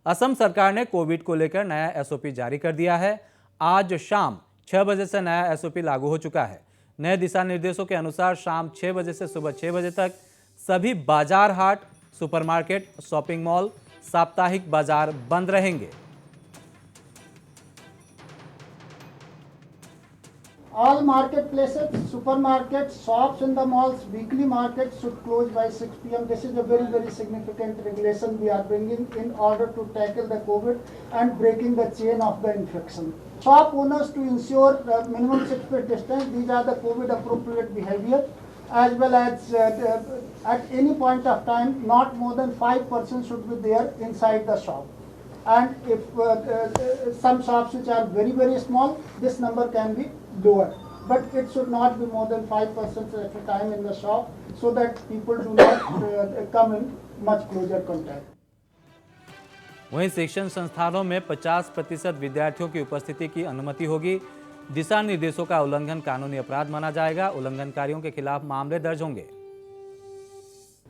असम सरकार ने कोविड को लेकर नया एसओपी जारी कर दिया है। आज शाम 6 बजे से नया एसओपी लागू हो चुका है। नए दिशा निर्देशों के अनुसार शाम 6 बजे से सुबह 6 बजे तक सभी बाजार, हाट, सुपरमार्केट, शॉपिंग मॉल, साप्ताहिक बाजार बंद रहेंगे। All marketplaces, supermarkets, shops in the malls, weekly markets should close by 6 p.m. This is a very, very significant regulation we are bringing in order to tackle the COVID and breaking the chain of the infection. Shop owners to ensure minimum 6 feet distance. These are the COVID appropriate behavior, as well as at any point of time, not more than 5 persons should be there inside the shop. And if some shops which are very, very small, this number can be lower, but it should not be more than 5 persons at a time in the shop, so that people do not come in much closer contact. वहीं शिक्षण संस्थानों में 50% विद्यार्थियों की उपस्थिति की अनुमति होगी। दिशा निर्देशों का उल्लंघन कानूनी अपराध माना जाएगा। उल्लंघनकारियों के खिलाफ मामले दर्ज होंगे।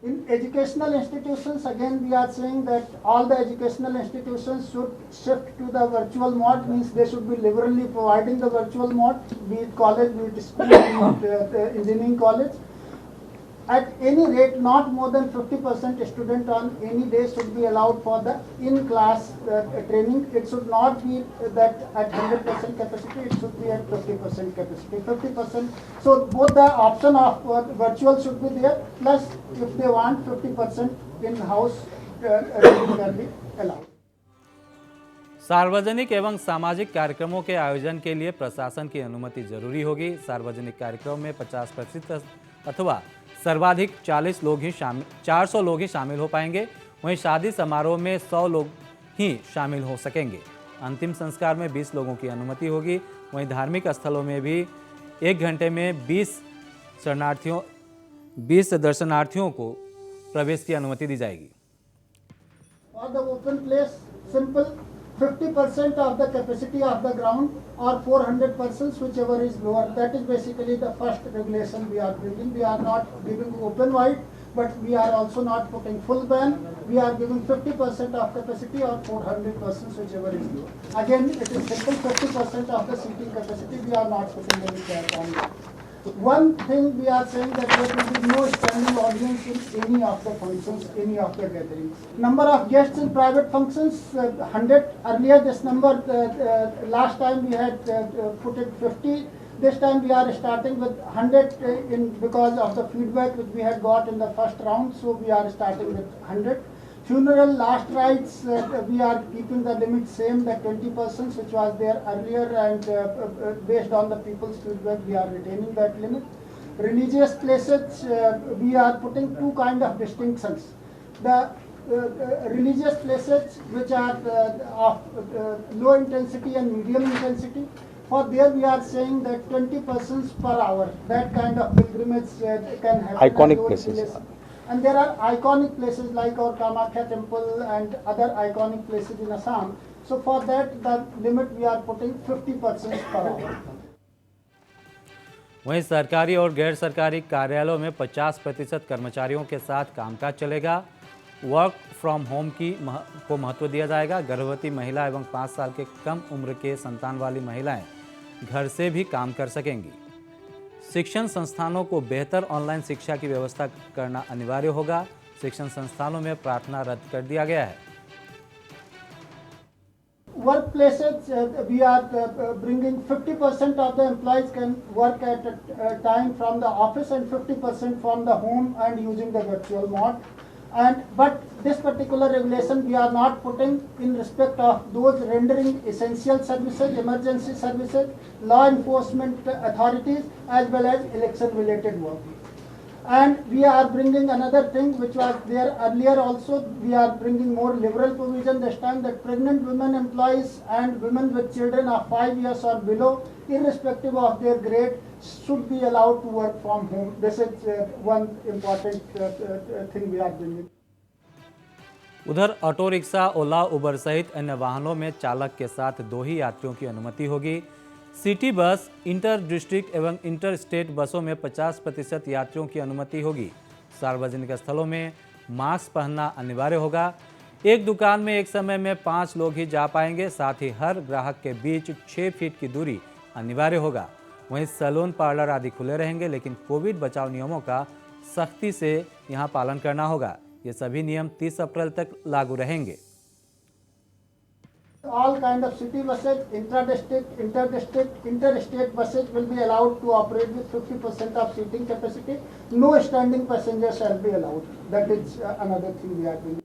In educational institutions, again we are saying that all the educational institutions should shift to the virtual mode, means they should be liberally providing the virtual mode, be it college, be it school, be it engineering college. At any rate, not more than 50% student on any day should be allowed for the in-class training. It should not be that at 100% capacity, it should be at 50% capacity. 50%. So both the option of virtual should be there, plus if they want 50% in-house training can be allowed. सार्वजनिक एवं सामाजिक कार्यक्रमों के आयोजन के लिए प्रशासन की अनुमति जरूरी होगी। सार्वजनिक कार्यक्रम में 50% अथवा सर्वाधिक 400 लोग ही शामिल हो पाएंगे। वहीं शादी समारोह में 100 लोग ही शामिल हो सकेंगे। अंतिम संस्कार में 20 लोगों की अनुमति होगी। वहीं धार्मिक स्थलों में भी 1 घंटे में 20 दर्शनार्थियों को प्रवेश की अनुमति दी जाएगी। For the open place, simple 50% of the capacity of the ground or 400 persons, whichever is lower. That is basically the first regulation we are bringing. We are not giving open wide, but we are also not putting full ban. We are giving 50% of capacity or 400 persons, whichever is lower. Again, it is simple 50% of the seating capacity. We are not putting any cap on it. One thing we are saying that there will be no standing audience in any of the functions, any of the gatherings. Number of guests in private functions, 100. Earlier this number, last time we had put it 50. This time we are starting with 100 because of the feedback which we had got in the first round. So we are starting with 100. Funeral last rites, we are keeping the limit same, that 20 persons which was there earlier, and based on the people's feedback we are retaining that limit. Religious places, we are putting two kind of distinctions. The religious places which are of low intensity and medium intensity, for there we are saying that 20 persons per hour, that kind of pilgrimage can happen. Iconic places. And there are iconic places like our Kamakhya temple and other iconic places in Assam. So for that, the limit we are putting 50 persons per hour. वहीं सरकारी और गैर सरकारी कार्यालयों में 50% कर्मचारियों के साथ कामकाज चलेगा। वर्क फ्रॉम होम को महत्व दिया जाएगा। गर्भवती महिला एवं 5 साल के कम उम्र के संतान वाली महिलाएं घर से भी काम कर सकेंगी। शिक्षण संस्थानों को बेहतर ऑनलाइन शिक्षा की व्यवस्था करना अनिवार्य होगा। शिक्षण संस्थानों में प्रार्थना रद्द कर दिया गया है। Workplaces, we are bringing 50% of the employees can work at a time from the office and 50% from the home and using the virtual mode. But this particular regulation we are not putting in respect of those rendering essential services, emergency services, law enforcement authorities, as well as election related work. And we are bringing another thing which was there earlier also. We are bringing more liberal provision this time, that pregnant women employees and women with children of 5 years or below, irrespective of their grade, should be allowed to work from home. This is one important thing we are bringing. उधर auto rickshaw, ओला, उबर सहित अन्य वाहनों में चालक के साथ 2 ही यात्रियों की अनुमति होगी। सिटी बस, इंटर डिस्ट्रिक्ट एवं इंटर स्टेट बसों में 50% यात्रियों की अनुमति होगी। सार्वजनिक स्थलों में मास्क पहनना अनिवार्य होगा। एक दुकान में एक समय में 5 लोग ही जा पाएंगे। साथ ही हर ग्राहक के बीच 6 फीट की दूरी अनिवार्य होगा। वहीं सैलून, पार्लर आदि खुले रहेंगे, लेकिन कोविड बचाव नियमों का सख्ती से यहां पालन करना होगा। ये सभी नियम 30 अप्रैल तक लागू रहेंगे। All kind of city buses, intra-district, inter-district, interstate buses will be allowed to operate with 50% of seating capacity. No standing passengers shall be allowed. That is another thing we are doing.